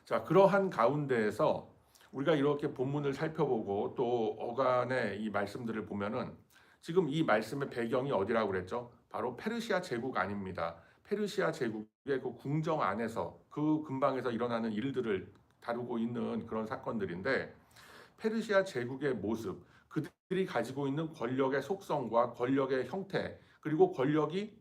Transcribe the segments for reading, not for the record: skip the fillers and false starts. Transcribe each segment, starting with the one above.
자, 그러한 가운데에서 우리가 이렇게 본문을 살펴보고 또 어간의 이 말씀들을 보면은 지금 이 말씀의 배경이 어디라고 그랬죠? 바로 페르시아 제국 아닙니다. 페르시아 제국의 그 궁정 안에서 그 근방에서 일어나는 일들을 다루고 있는 그런 사건들인데, 페르시아 제국의 모습, 그들이 가지고 있는 권력의 속성과 권력의 형태, 그리고 권력이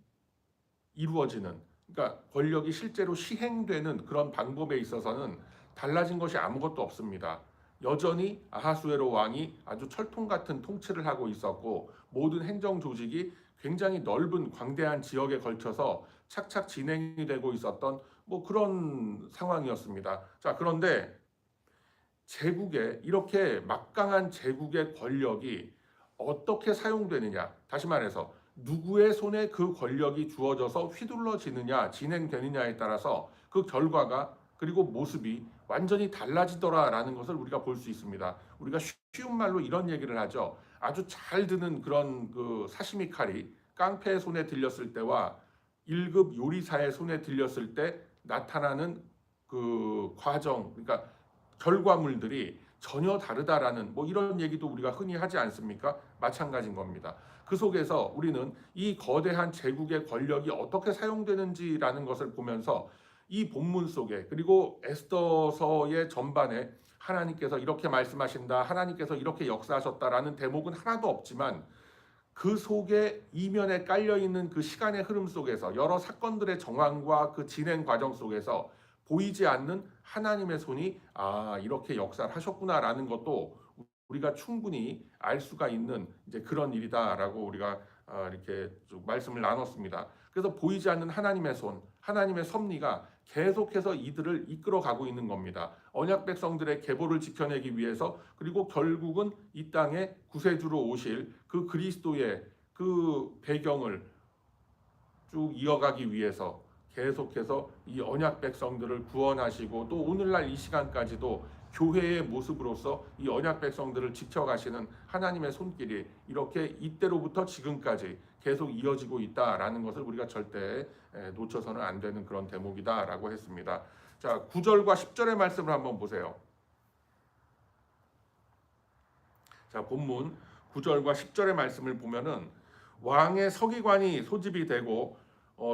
이루어지는, 그러니까 권력이 실제로 시행되는 그런 방법에 있어서는 달라진 것이 아무것도 없습니다. 여전히 아하수에로 왕이 아주 철통 같은 통치를 하고 있었고, 모든 행정 조직이 굉장히 넓은 광대한 지역에 걸쳐서 착착 진행이 되고 있었던 뭐 그런 상황이었습니다. 자, 그런데 제국의 이렇게 막강한 제국의 권력이 어떻게 사용되느냐, 다시 말해서 누구의 손에 그 권력이 주어져서 휘둘러지느냐, 진행되느냐에 따라서 그 결과가 그리고 모습이 완전히 달라지더라라는 것을 우리가 볼 수 있습니다. 우리가 쉬운 말로 이런 얘기를 하죠. 아주 잘 드는 그런 그 사시미 칼이 깡패의 손에 들렸을 때와 1급 요리사의 손에 들렸을 때 나타나는 그 과정, 그러니까 결과물들이 전혀 다르다라는 뭐 이런 얘기도 우리가 흔히 하지 않습니까? 마찬가지인 겁니다. 그 속에서 우리는 이 거대한 제국의 권력이 어떻게 사용되는지라는 것을 보면서 이 본문 속에, 그리고 에스더서의 전반에 하나님께서 이렇게 말씀하신다, 하나님께서 이렇게 역사하셨다라는 대목은 하나도 없지만, 그 속에 이면에 깔려 있는 그 시간의 흐름 속에서 여러 사건들의 정황과 그 진행 과정 속에서 보이지 않는 하나님의 손이 이렇게 역사를 하셨구나라는 것도 우리가 충분히 알 수가 있는 이제 그런 일이다라고 우리가 이렇게 쭉 말씀을 나눴습니다. 그래서 보이지 않는 하나님의 손, 하나님의 섭리가 계속해서 이들을 이끌어 가고 있는 겁니다. 언약 백성들의 계보를 지켜내기 위해서, 그리고 결국은 이 땅에 구세주로 오실 그 그리스도의 그 배경을 쭉 이어가기 위해서 계속해서 이 언약 백성들을 구원하시고, 또 오늘날 이 시간까지도 교회의 모습으로서 이 언약 백성들을 지켜가시는 하나님의 손길이 이렇게 이때로부터 지금까지 계속 이어지고 있다라는 것을 우리가 절대 놓쳐서는 안 되는 그런 대목이다라고 했습니다. 자, 9절과 10절의 말씀을 한번 보세요. 자, 본문 9절과 10절의 말씀을 보면은 왕의 서기관이 소집이 되고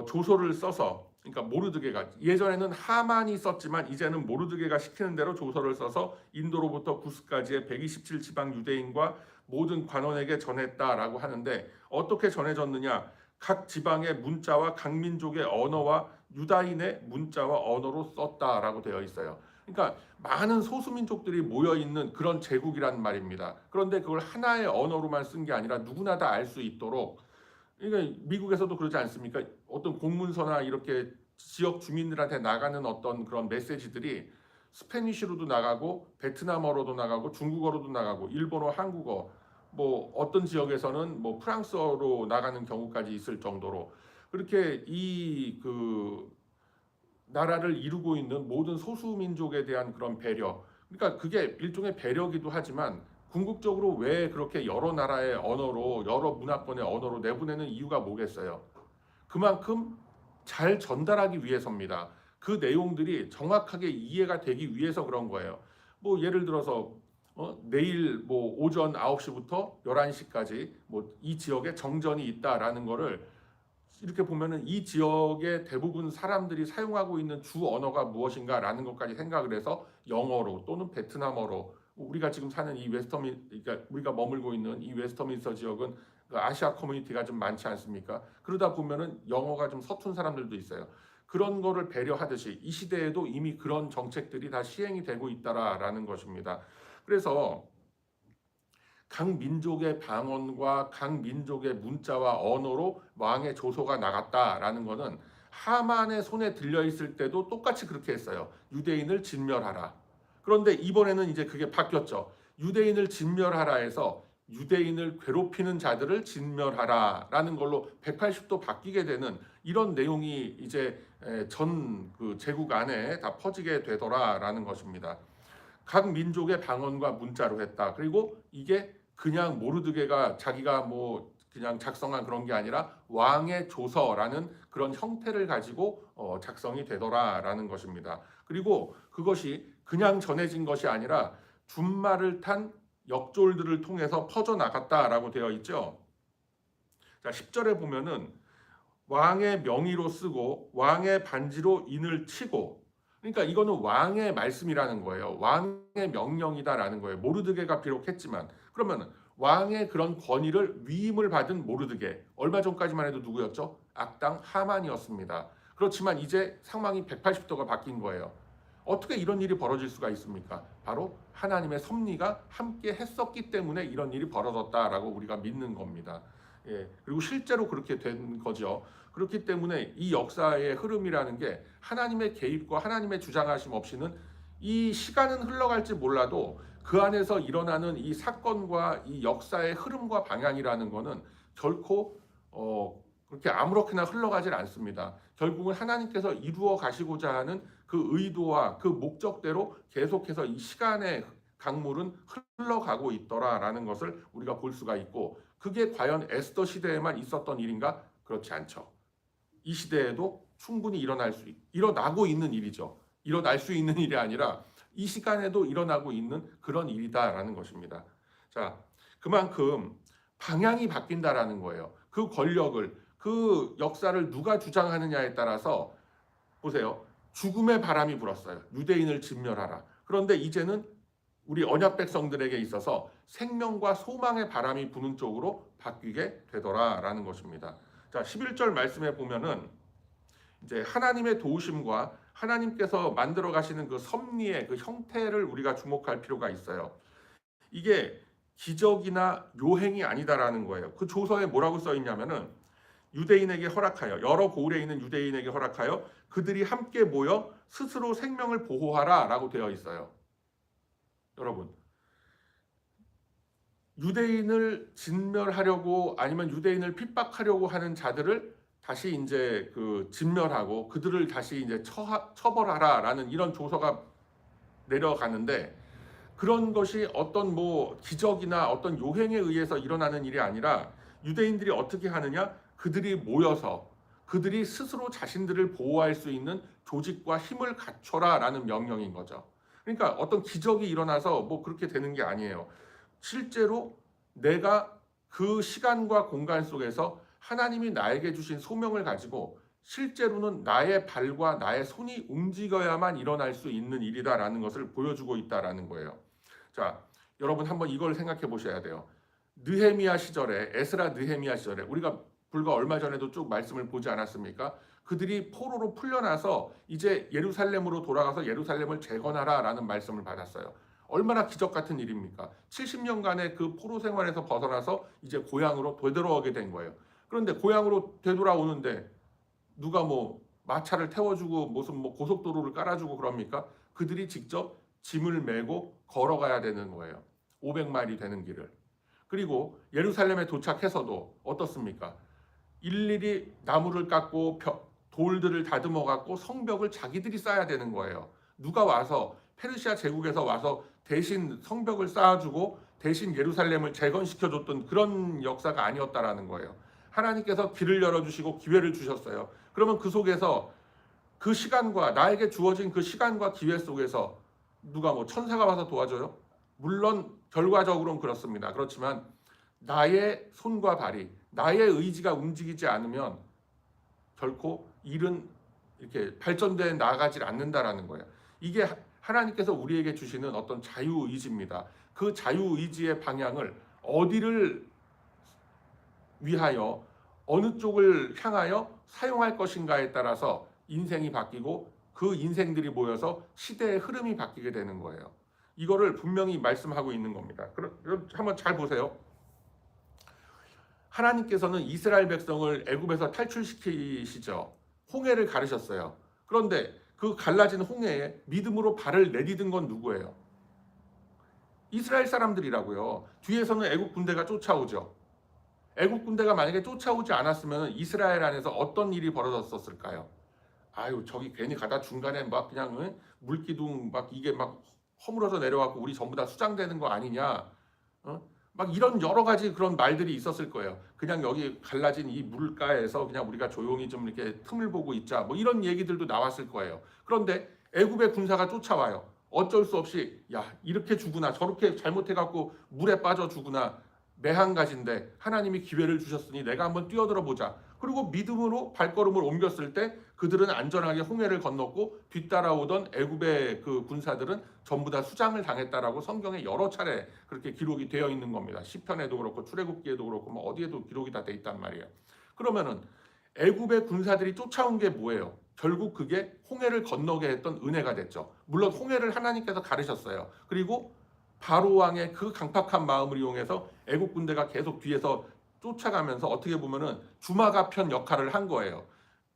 조서를 써서, 그러니까 모르드게가, 예전에는 하만이 썼지만 이제는 모르드게가 시키는 대로 조서를 써서 인도로부터 구스까지의 127 지방 유대인과 모든 관원에게 전했다라고 하는데, 어떻게 전해졌느냐? 각 지방의 문자와 각 민족의 언어와 유다인의 문자와 언어로 썼다라고 되어 있어요. 그러니까 많은 소수민족들이 모여 있는 그런 제국이란 말입니다. 그런데 그걸 하나의 언어로만 쓴 게 아니라 누구나 다 알 수 있도록, 그러니까 미국에서도 그러지 않습니까? 어떤 공문서나 이렇게 지역 주민들한테 나가는 어떤 그런 메시지들이 스페니쉬로도 나가고 베트남어로도 나가고 중국어로도 나가고 일본어, 한국어, 뭐 어떤 지역에서는 뭐 프랑스어로 나가는 경우까지 있을 정도로 그렇게 이 그 나라를 이루고 있는 모든 소수민족에 대한 그런 배려, 그러니까 그게 일종의 배려기도 하지만 궁극적으로 왜 그렇게 여러 나라의 언어로, 여러 문화권의 언어로 내보내는 이유가 뭐겠어요? 그만큼 잘 전달하기 위해서입니다. 그 내용들이 정확하게 이해가 되기 위해서 그런 거예요. 뭐 예를 들어서 내일 뭐 오전 9시부터 11시까지 뭐 이 지역에 정전이 있다라는 거를 이렇게 보면은 이 지역의 대부분 사람들이 사용하고 있는 주 언어가 무엇인가라는 것까지 생각을 해서 영어로 또는 베트남어로, 우리가 지금 사는 이 그러니까 우리가 머물고 있는 이 웨스터민스터 지역은 그 아시아 커뮤니티가 좀 많지 않습니까? 그러다 보면은 영어가 좀 서툰 사람들도 있어요. 그런 거를 배려하듯이 이 시대에도 이미 그런 정책들이 다 시행이 되고 있다라는 것입니다. 그래서 각 민족의 방언과 각 민족의 문자와 언어로 왕의 조서가 나갔다라는 것은 하만의 손에 들려 있을 때도 똑같이 그렇게 했어요. 유대인을 진멸하라. 그런데 이번에는 이제 그게 바뀌었죠. 유대인을 진멸하라 해서 유대인을 괴롭히는 자들을 진멸하라라는 걸로 180도 바뀌게 되는 이런 내용이 이제 전 그 제국 안에 다 퍼지게 되더라라는 것입니다. 각 민족의 방언과 문자로 했다. 그리고 이게 그냥 모르드게가 자기가 뭐 그냥 작성한 그런 게 아니라 왕의 조서라는 그런 형태를 가지고 작성이 되더라라는 것입니다. 그리고 그것이 그냥 전해진 것이 아니라 준말을 탄 역졸들을 통해서 퍼져나갔다라고 되어 있죠. 자, 10절에 보면은 왕의 명의로 쓰고 왕의 반지로 인을 치고, 그러니까 이거는 왕의 말씀이라는 거예요. 왕의 명령이다라는 거예요. 모르드게가 비록 했지만, 그러면 왕의 그런 권위를 위임을 받은 모르드게, 얼마 전까지만 해도 누구였죠? 악당 하만이었습니다. 그렇지만 이제 상황이 180도가 바뀐 거예요. 어떻게 이런 일이 벌어질 수가 있습니까? 바로 하나님의 섭리가 함께 했었기 때문에 이런 일이 벌어졌다라고 우리가 믿는 겁니다. 예, 그리고 실제로 그렇게 된 거죠. 그렇기 때문에 이 역사의 흐름이라는 게 하나님의 개입과 하나님의 주장하심 없이는 이 시간은 흘러갈지 몰라도 그 안에서 일어나는 이 사건과 이 역사의 흐름과 방향이라는 거는 결코 그렇게 아무렇게나 흘러가질 않습니다. 결국은 하나님께서 이루어 가시고자 하는 그 의도와 그 목적대로 계속해서 이 시간의 강물은 흘러가고 있더라라는 것을 우리가 볼 수가 있고, 그게 과연 에스더 시대에만 있었던 일인가? 그렇지 않죠. 이 시대에도 충분히 일어나고 있는 일이죠. 일어날 수 있는 일이 아니라 이 시간에도 일어나고 있는 그런 일이다라는 것입니다. 자, 그만큼 방향이 바뀐다라는 거예요. 그 권력을, 그 역사를 누가 주장하느냐에 따라서 보세요. 죽음의 바람이 불었어요. 유대인을 진멸하라. 그런데 이제는 우리 언약 백성들에게 있어서 생명과 소망의 바람이 부는 쪽으로 바뀌게 되더라라는 것입니다. 자, 11절 말씀에 보면은 이제 하나님의 도우심과 하나님께서 만들어 가시는 그 섭리의 그 형태를 우리가 주목할 필요가 있어요. 이게 기적이나 요행이 아니다라는 거예요. 그 조서에 뭐라고 써 있냐면은 유대인에게 허락하여, 여러 고을에 있는 유대인에게 허락하여 그들이 함께 모여 스스로 생명을 보호하라라고 되어 있어요. 여러분, 유대인을 진멸하려고 아니면 유대인을 핍박하려고 하는 자들을 다시 이제 그 진멸하고 그들을 다시 이제 처벌하라라는 이런 조서가 내려가는데, 그런 것이 어떤 뭐 기적이나 어떤 요행에 의해서 일어나는 일이 아니라 유대인들이 어떻게 하느냐? 그들이 모여서 그들이 스스로 자신들을 보호할 수 있는 조직과 힘을 갖춰라라는 명령인 거죠. 그러니까 어떤 기적이 일어나서 뭐 그렇게 되는 게 아니에요. 실제로 내가 그 시간과 공간 속에서 하나님이 나에게 주신 소명을 가지고 실제로는 나의 발과 나의 손이 움직여야만 일어날 수 있는 일이다라는 것을 보여주고 있다라는 거예요. 자, 여러분 한번 이걸 생각해 보셔야 돼요. 느헤미야 시절에, 에스라 느헤미야 시절에 우리가 불과 얼마 전에도 쭉 말씀을 보지 않았습니까? 그들이 포로로 풀려나서 이제 예루살렘으로 돌아가서 예루살렘을 재건하라라는 말씀을 받았어요. 얼마나 기적 같은 일입니까? 70년간의 그 포로 생활에서 벗어나서 이제 고향으로 되돌아오게 된 거예요. 그런데 고향으로 되돌아오는데 누가 뭐 마차를 태워주고 무슨 뭐 고속도로를 깔아주고 그럽니까? 그들이 직접 짐을 메고 걸어가야 되는 거예요. 500마일이 되는 길을. 그리고 예루살렘에 도착해서도 어떻습니까? 일일이 나무를 깎고 돌들을 다듬어 갖고 성벽을 자기들이 쌓아야 되는 거예요. 누가 와서 페르시아 제국에서 와서 대신 성벽을 쌓아주고 대신 예루살렘을 재건시켜줬던 그런 역사가 아니었다라는 거예요. 하나님께서 길을 열어주시고 기회를 주셨어요. 그러면 그 속에서 그 시간과 나에게 주어진 그 시간과 기회 속에서 누가 뭐 천사가 와서 도와줘요? 물론 결과적으로는 그렇습니다. 그렇지만 나의 손과 발이, 나의 의지가 움직이지 않으면 결코 일은 이렇게 발전돼 나가질 않는다라는 거예요. 이게 하나님께서 우리에게 주시는 어떤 자유의지입니다. 그 자유의지의 방향을 어디를 위하여 어느 쪽을 향하여 사용할 것인가에 따라서 인생이 바뀌고 그 인생들이 모여서 시대의 흐름이 바뀌게 되는 거예요. 이거를 분명히 말씀하고 있는 겁니다. 그럼 한번 잘 보세요. 하나님께서는 이스라엘 백성을 애굽에서 탈출시키시죠. 홍해를 가르셨어요. 그런데 그 갈라진 홍해에 믿음으로 발을 내디딘 건 누구예요? 이스라엘 사람들이라고요. 뒤에서는 애굽 군대가 쫓아오죠. 애국 군대가 만약에 쫓아오지 않았으면 이스라엘 안에서 어떤 일이 벌어졌었을까요? 아유, 저기 괜히 가다 중간에 막 그냥 물기둥 막 이게 막 허물어서 내려와고 우리 전부 다 수장되는 거 아니냐? 어? 막 이런 여러 가지 그런 말들이 있었을 거예요. 그냥 여기 갈라진 이 물가에서 그냥 우리가 조용히 좀 이렇게 틈을 보고 있자. 뭐 이런 얘기들도 나왔을 거예요. 그런데 애굽의 군사가 쫓아와요. 어쩔 수 없이 야 이렇게 죽으나 저렇게 잘못해갖고 물에 빠져 죽으나 매한가지인데 하나님이 기회를 주셨으니 내가 한번 뛰어들어 보자. 그리고 믿음으로 발걸음을 옮겼을 때 그들은 안전하게 홍해를 건넜고 뒤따라오던 애굽의 그 군사들은 전부 다 수장을 당했다라고 성경에 여러 차례 그렇게 기록이 되어 있는 겁니다. 시편에도 그렇고 출애굽기에도 그렇고 뭐 어디에도 기록이 다 돼 있단 말이에요. 그러면은 애굽의 군사들이 쫓아온 게 뭐예요? 결국 그게 홍해를 건너게 했던 은혜가 됐죠. 물론 홍해를 하나님께서 가르셨어요. 그리고 바로 왕의 그 강팍한 마음을 이용해서 애국 군대가 계속 뒤에서 쫓아가면서 어떻게 보면은 주마가 편 역할을 한 거예요.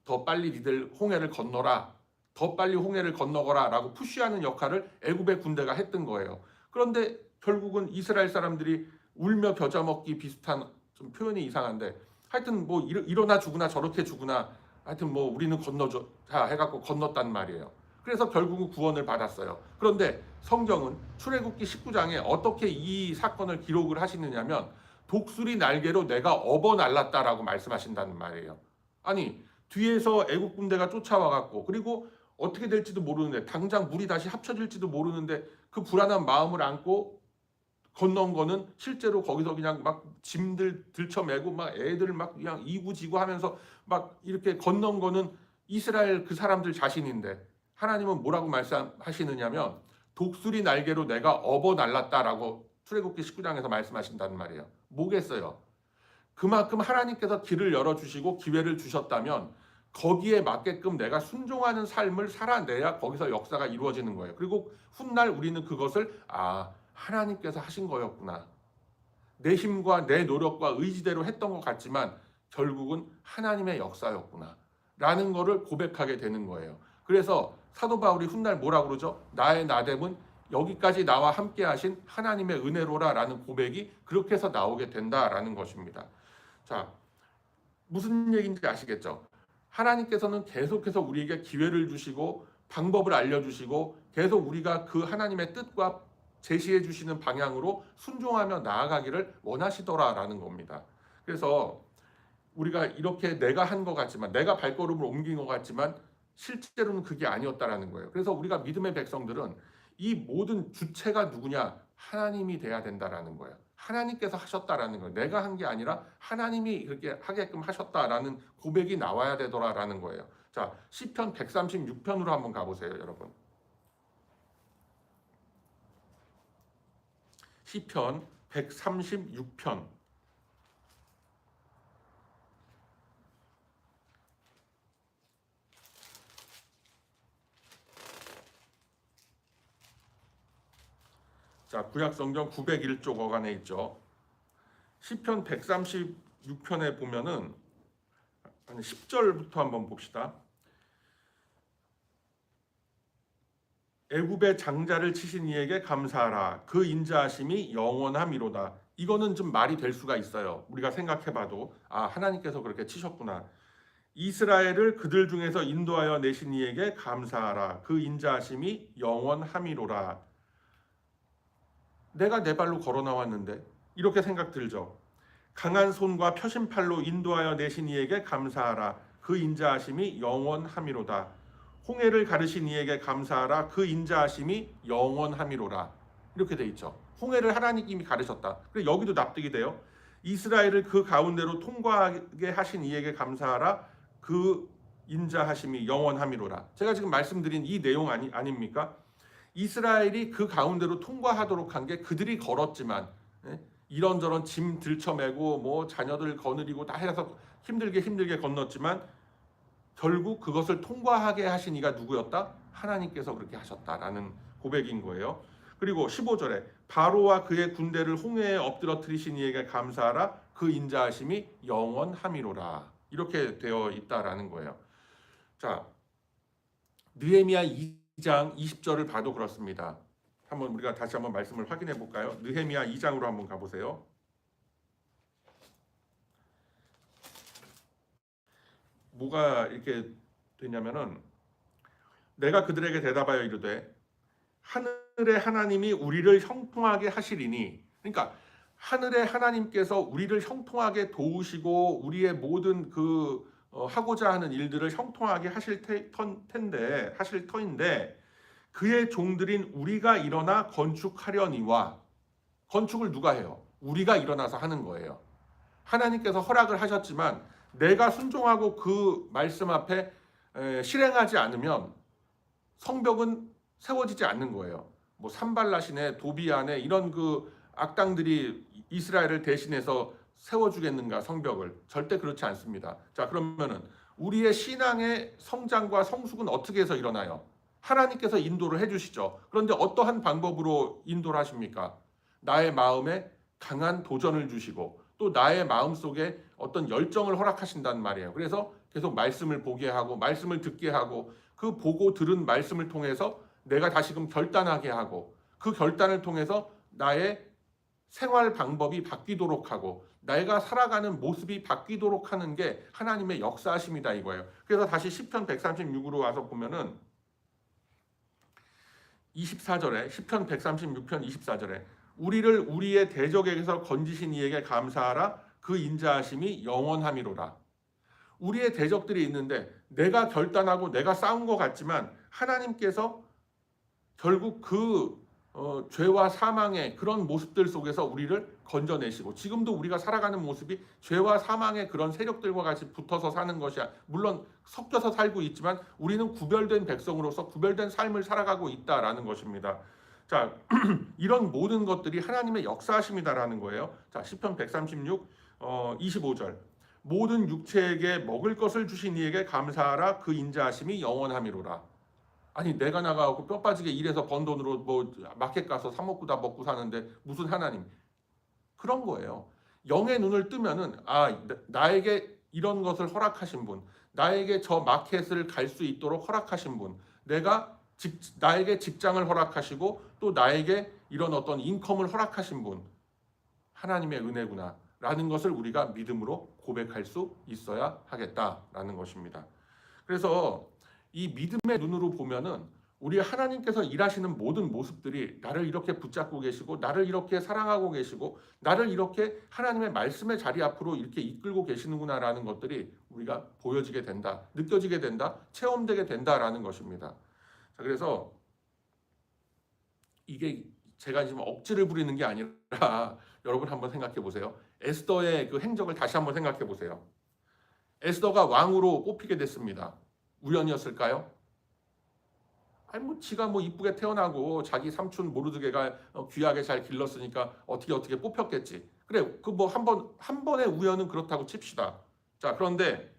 더 빨리 니들 홍해를 건너라. 더 빨리 홍해를 건너거라 라고 푸시하는 역할을 애굽의 군대가 했던 거예요. 그런데 결국은 이스라엘 사람들이 울며 겨자 먹기 비슷한 좀 표현이 이상한데 하여튼 뭐 일어나 죽으나 저렇게 죽으나 하여튼 뭐 우리는 건너자 해갖고 건넜단 말이에요. 그래서 결국은 구원을 받았어요. 그런데 성경은 출애굽기 19장에 어떻게 이 사건을 기록을 하시느냐면 독수리 날개로 내가 업어 날랐다라고 말씀하신다는 말이에요. 아니 뒤에서 애국 군대가 쫓아와갖고 그리고 어떻게 될지도 모르는데 당장 물이 다시 합쳐질지도 모르는데 그 불안한 마음을 안고 건넌 거는 실제로 거기서 그냥 막 짐들 들쳐매고 막 애들 막 그냥 이구지구 하면서 막 이렇게 건넌 거는 이스라엘 그 사람들 자신인데 하나님은 뭐라고 말씀하시느냐면 독수리 날개로 내가 업어 날랐다라고 출애굽기 19장에서 말씀하신다는 말이에요. 뭐겠어요? 그만큼 하나님께서 길을 열어주시고 기회를 주셨다면 거기에 맞게끔 내가 순종하는 삶을 살아내야 거기서 역사가 이루어지는 거예요. 그리고 훗날 우리는 그것을 하나님께서 하신 거였구나. 내 힘과 내 노력과 의지대로 했던 것 같지만 결국은 하나님의 역사였구나. 라는 거를 고백하게 되는 거예요. 그래서 사도 바울이 훗날 뭐라고 그러죠? 나의 나됨은 여기까지 나와 함께 하신 하나님의 은혜로라 라는 고백이 그렇게 해서 나오게 된다라는 것입니다. 자, 무슨 얘기인지 아시겠죠? 하나님께서는 계속해서 우리에게 기회를 주시고 방법을 알려주시고 계속 우리가 그 하나님의 뜻과 제시해 주시는 방향으로 순종하며 나아가기를 원하시더라라는 겁니다. 그래서 우리가 이렇게 내가 한 것 같지만 내가 발걸음을 옮긴 것 같지만 실제로는 그게 아니었다라는 거예요. 그래서 우리가 믿음의 백성들은 이 모든 주체가 누구냐? 하나님이 돼야 된다라는 거예요. 하나님께서 하셨다라는 거예요. 내가 한 게 아니라 하나님이 그렇게 하게끔 하셨다라는 고백이 나와야 되더라라는 거예요. 자, 시편 136편으로 한번 가보세요, 여러분. 시편 136편. 자, 구약성경 901쪽 어간에 있죠. 시편 136편에 보면은 10절부터 한번 봅시다. 애굽의 장자를 치신 이에게 감사하라. 그 인자하심이 영원함이로다. 이거는 좀 말이 될 수가 있어요. 우리가 생각해봐도 하나님께서 그렇게 치셨구나. 이스라엘을 그들 중에서 인도하여 내신 이에게 감사하라. 그 인자하심이 영원함이로라. 내가 내 발로 걸어 나왔는데 이렇게 생각 들죠. 강한 손과 펴신 팔로 인도하여 내신 이에게 감사하라. 그 인자하심이 영원함이로다. 홍해를 가르신 이에게 감사하라. 그 인자하심이 영원함이로라. 이렇게 돼 있죠. 홍해를 하나님이 가르셨다. 그리고 여기도 납득이 돼요. 이스라엘을 그 가운데로 통과하게 하신 이에게 감사하라. 그 인자하심이 영원함이로라. 제가 지금 말씀드린 이 내용 아닙니까? 이스라엘이 그 가운데로 통과하도록 한 게 그들이 걸었지만 이런저런 짐 들쳐매고 뭐 자녀들 거느리고 다 해서 힘들게 건넜지만 결국 그것을 통과하게 하신 이가 누구였다? 하나님께서 그렇게 하셨다라는 고백인 거예요. 그리고 15절에 바로와 그의 군대를 홍해에 엎드러뜨리신 이에게 감사하라. 그 인자하심이 영원함이로라. 이렇게 되어 있다라는 거예요. 자, 느헤미야 2장 20절을 봐도 그렇습니다. 한번 우리가 다시 한번 말씀을 확인해 볼까요? 느헤미야 2장으로 한번 가보세요. 뭐가 이렇게 되냐면은 내가 그들에게 대답하여 이르되 하늘의 하나님이 우리를 형통하게 하시리니, 그러니까 하늘의 하나님께서 우리를 형통하게 도우시고 우리의 모든 하고자 하는 일들을 형통하게 하실 터인데 그의 종들인 우리가 일어나 건축하려니와, 건축을 누가 해요? 우리가 일어나서 하는 거예요. 하나님께서 허락을 하셨지만 내가 순종하고 그 말씀 앞에 실행하지 않으면 성벽은 세워지지 않는 거예요. 뭐 산발라신의 도비안의 이런 악당들이 이스라엘을 대신해서 세워주겠는가 성벽을? 절대 그렇지 않습니다. 자, 그러면은 우리의 신앙의 성장과 성숙은 어떻게 해서 일어나요? 하나님께서 인도를 해주시죠. 그런데 어떠한 방법으로 인도를 하십니까? 나의 마음에 강한 도전을 주시고 또 나의 마음속에 어떤 열정을 허락하신단 말이에요. 그래서 계속 말씀을 보게 하고 말씀을 듣게 하고 그 보고 들은 말씀을 통해서 내가 다시금 결단하게 하고 그 결단을 통해서 나의 생활 방법이 바뀌도록 하고 내가 살아가는 모습이 바뀌도록 하는 게 하나님의 역사하심이다 이거예요. 그래서 다시 시편 136으로 와서 보면은 24절에 시편 136편 24절에 우리를 우리의 대적에게서 건지신 이에게 감사하라 그 인자하심이 영원함이로라. 우리의 대적들이 있는데 내가 결단하고 내가 싸운 것 같지만 하나님께서 결국 죄와 사망의 그런 모습들 속에서 우리를 건져내시고 지금도 우리가 살아가는 모습이 죄와 사망의 그런 세력들과 같이 붙어서 사는 것이야. 물론 섞여서 살고 있지만 우리는 구별된 백성으로서 구별된 삶을 살아가고 있다라는 것입니다. 자, 이런 모든 것들이 하나님의 역사하심이다라는 거예요. 자, 시편 136 25절. 모든 육체에게 먹을 것을 주신 이에게 감사하라 그 인자하심이 영원함이로라. 아니 내가 나가고 뼈 빠지게 일해서 번 돈으로 뭐 마켓 가서 사 먹고 다 먹고 사는데 무슨 하나님? 그런 거예요. 영의 눈을 뜨면은 나에게 이런 것을 허락하신 분, 나에게 저 마켓을 갈 수 있도록 허락하신 분, 나에게 직장을 허락하시고 또 나에게 이런 어떤 인컴을 허락하신 분, 하나님의 은혜구나라는 것을 우리가 믿음으로 고백할 수 있어야 하겠다라는 것입니다. 그래서 이 믿음의 눈으로 보면은 우리 하나님께서 일하시는 모든 모습들이 나를 이렇게 붙잡고 계시고 나를 이렇게 사랑하고 계시고 나를 이렇게 하나님의 말씀의 자리 앞으로 이렇게 이끌고 계시는구나라는 것들이 우리가 보여지게 된다, 느껴지게 된다, 체험되게 된다라는 것입니다. 자, 그래서 이게 제가 지금 억지를 부리는 게 아니라 여러분 한번 생각해 보세요. 에스더의 그 행적을 다시 한번 생각해 보세요. 에스더가 왕으로 뽑히게 됐습니다. 우연이었을까요? 아니 지가 이쁘게 태어나고 자기 삼촌 모르드게가 귀하게 잘 길렀으니까 어떻게 뽑혔겠지. 그래 한 번의 우연은 그렇다고 칩시다. 자, 그런데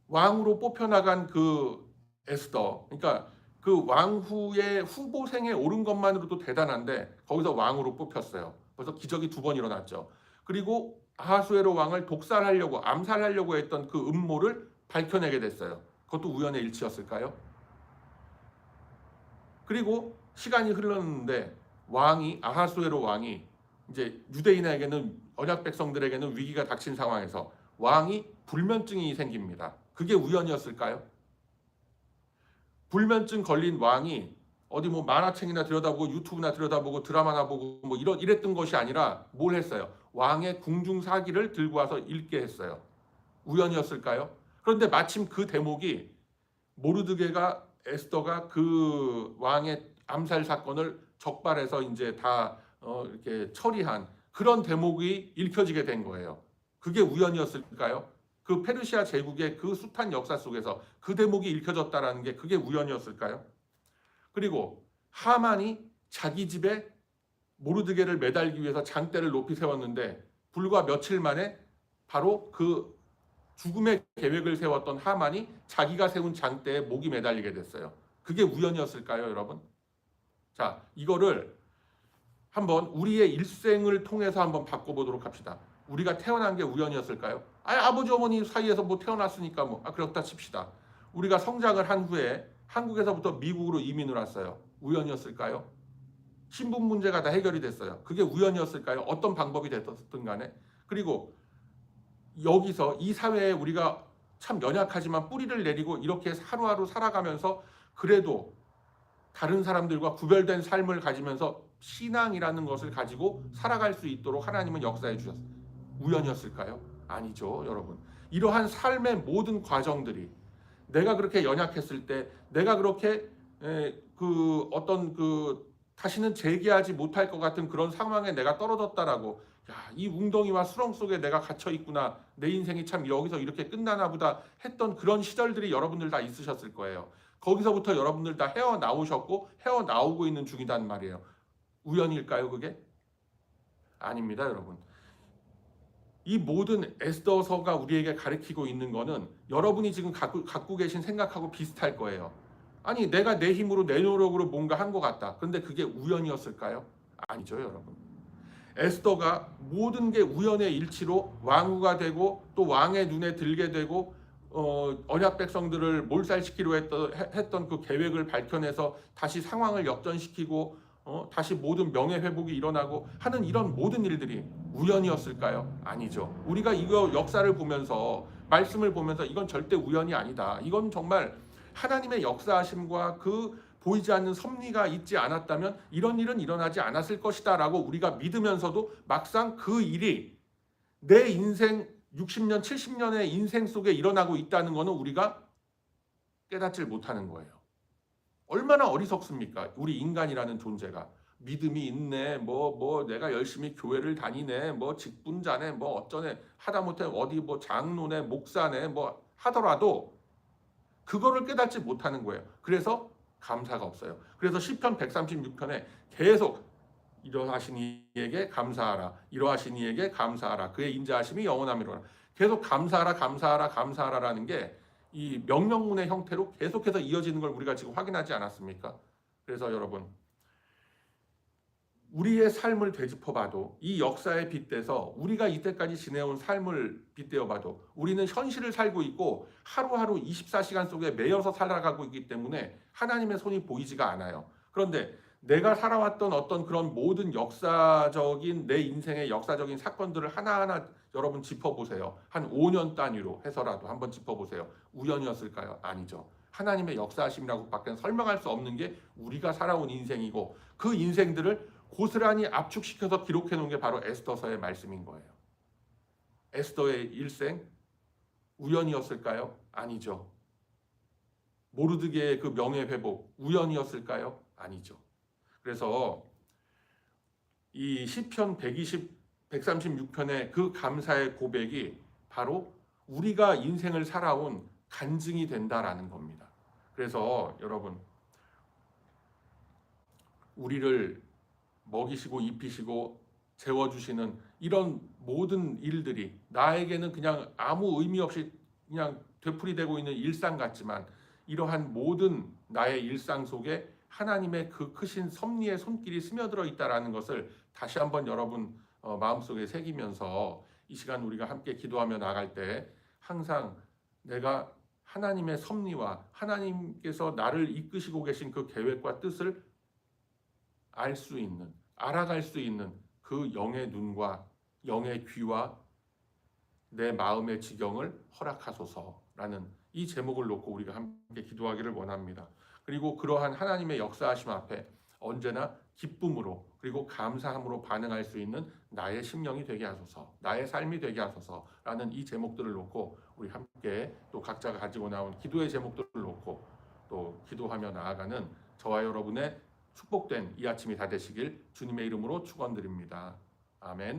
왕으로 뽑혀나간 그 에스더, 그러니까 그 왕후의 후보생에 오른 것만으로도 대단한데 거기서 왕으로 뽑혔어요. 그래서 기적이 2번 일어났죠. 그리고 아하수에로 왕을 독살하려고 암살하려고 했던 그 음모를 밝혀내게 됐어요. 그것도 우연의 일치였을까요? 그리고 시간이 흘렀는데 아하수에로 왕이 이제 유대인에게는 언약 백성들에게는 위기가 닥친 상황에서 왕이 불면증이 생깁니다. 그게 우연이었을까요? 불면증 걸린 왕이 어디 만화책이나 들여다보고 유튜브나 들여다보고 드라마나 보고 이랬던 것이 아니라 뭘 했어요? 왕의 궁중사기를 들고 와서 읽게 했어요. 우연이었을까요? 그런데 마침 그 대목이 에스더가 그 왕의 암살 사건을 적발해서 이제 다 이렇게 처리한 그런 대목이 읽혀지게 된 거예요. 그게 우연이었을까요? 그 페르시아 제국의 그 숱한 역사 속에서 그 대목이 읽혀졌다라는 게 그게 우연이었을까요? 그리고 하만이 자기 집에 모르드게를 매달기 위해서 장대를 높이 세웠는데 불과 며칠 만에 바로 그 죽음의 계획을 세웠던 하만이 자기가 세운 장대에 목이 매달리게 됐어요. 그게 우연이었을까요, 여러분? 자, 이거를 한번 우리의 일생을 통해서 한번 바꿔보도록 합시다. 우리가 태어난 게 우연이었을까요? 아버지 어머니 사이에서 태어났으니까 그렇다 칩시다. 우리가 성장을 한 후에 한국에서부터 미국으로 이민을 왔어요. 우연이었을까요? 신분 문제가 다 해결이 됐어요. 그게 우연이었을까요? 어떤 방법이 됐든 간에. 그리고 여기서 이 사회에 우리가 참 연약하지만 뿌리를 내리고 이렇게 하루하루 살아가면서 그래도 다른 사람들과 구별된 삶을 가지면서 신앙이라는 것을 가지고 살아갈 수 있도록 하나님은 역사해 주셨어요. 우연이었을까요? 아니죠, 여러분. 이러한 삶의 모든 과정들이 내가 그렇게 연약했을 때, 내가 그렇게 그 어떤 그 다시는 재기하지 못할 것 같은 그런 상황에 내가 떨어졌다라고, 야, 이 웅덩이와 수렁 속에 내가 갇혀 있구나, 내 인생이 참 여기서 이렇게 끝나나 보다 했던 그런 시절들이 여러분들 다 있으셨을 거예요. 거기서부터 여러분들 다 헤어나오셨고 헤어나오고 있는 중이란 말이에요. 우연일까요, 그게? 아닙니다, 여러분. 이 모든 에스더서가 우리에게 가르치고 있는 거는 여러분이 지금 갖고 계신 생각하고 비슷할 거예요. 아니, 내가 내 힘으로 내 노력으로 뭔가 한 것 같다. 근데 그게 우연이었을까요? 아니죠, 여러분. 에스더가 모든 게 우연의 일치로 왕후가 되고 또 왕의 눈에 들게 되고 언약 백성들을 몰살시키려 했던 그 계획을 밝혀내서 다시 상황을 역전시키고 다시 모든 명예 회복이 일어나고 하는 이런 모든 일들이 우연이었을까요? 아니죠. 우리가 이거 역사를 보면서 말씀을 보면서 이건 절대 우연이 아니다. 이건 정말 하나님의 역사하심과 그 보이지 않는 섭리가 있지 않았다면 이런 일은 일어나지 않았을 것이다 라고 우리가 믿으면서도 막상 그 일이 내 인생 60년, 70년의 인생 속에 일어나고 있다는 것은 우리가 깨닫질 못하는 거예요. 얼마나 어리석습니까? 우리 인간이라는 존재가. 믿음이 있네, 내가 열심히 교회를 다니네, 직분자네, 어쩌네, 하다못해 어디 장로네, 목사네, 하더라도 그거를 깨닫지 못하는 거예요. 그래서 감사가 없어요. 그래서 시편 136편에 계속 이러하신 이에게 감사하라. 이러하신 이에게 감사하라. 그의 인자하심이 영원하미로라. 계속 감사하라, 감사하라, 감사하라라는 게 이 명령문의 형태로 계속해서 이어지는 걸 우리가 지금 확인하지 않았습니까? 그래서 여러분, 우리의 삶을 되짚어봐도 이 역사에 빗대서 우리가 이때까지 지내온 삶을 빗대어봐도 우리는 현실을 살고 있고 하루하루 24시간 속에 매여서 살아가고 있기 때문에 하나님의 손이 보이지가 않아요. 그런데 내가 살아왔던 어떤 그런 모든 역사적인 내 인생의 역사적인 사건들을 하나하나 여러분 짚어보세요. 한 5년 단위로 해서라도 한번 짚어보세요. 우연이었을까요? 아니죠. 하나님의 역사하심이라고 밖에 설명할 수 없는 게 우리가 살아온 인생이고 그 인생들을 고스란히 압축시켜서 기록해 놓은 게 바로 에스더서의 말씀인 거예요. 에스더의 일생 우연이었을까요? 아니죠. 모르드게의 그 명예 회복 우연이었을까요? 아니죠. 그래서 이 시편 136편의 그 감사의 고백이 바로 우리가 인생을 살아온 간증이 된다라는 겁니다. 그래서 여러분, 우리를 먹이시고 입히시고 재워주시는 이런 모든 일들이 나에게는 그냥 아무 의미 없이 그냥 되풀이되고 있는 일상 같지만 이러한 모든 나의 일상 속에 하나님의 그 크신 섭리의 손길이 스며들어 있다라는 것을 다시 한번 여러분 마음속에 새기면서 이 시간 우리가 함께 기도하며 나갈 때 항상 내가 하나님의 섭리와 하나님께서 나를 이끄시고 계신 그 계획과 뜻을 알 수 있는, 알아갈 수 있는 그 영의 눈과 영의 귀와 내 마음의 지경을 허락하소서라는 이 제목을 놓고 우리가 함께 기도하기를 원합니다. 그리고 그러한 하나님의 역사하심 앞에 언제나 기쁨으로 그리고 감사함으로 반응할 수 있는 나의 심령이 되게 하소서, 나의 삶이 되게 하소서라는 이 제목들을 놓고 우리 함께 또 각자가 가지고 나온 기도의 제목들을 놓고 또 기도하며 나아가는 저와 여러분의 축복된 이 아침이 다 되시길 주님의 이름으로 축원드립니다. 아멘.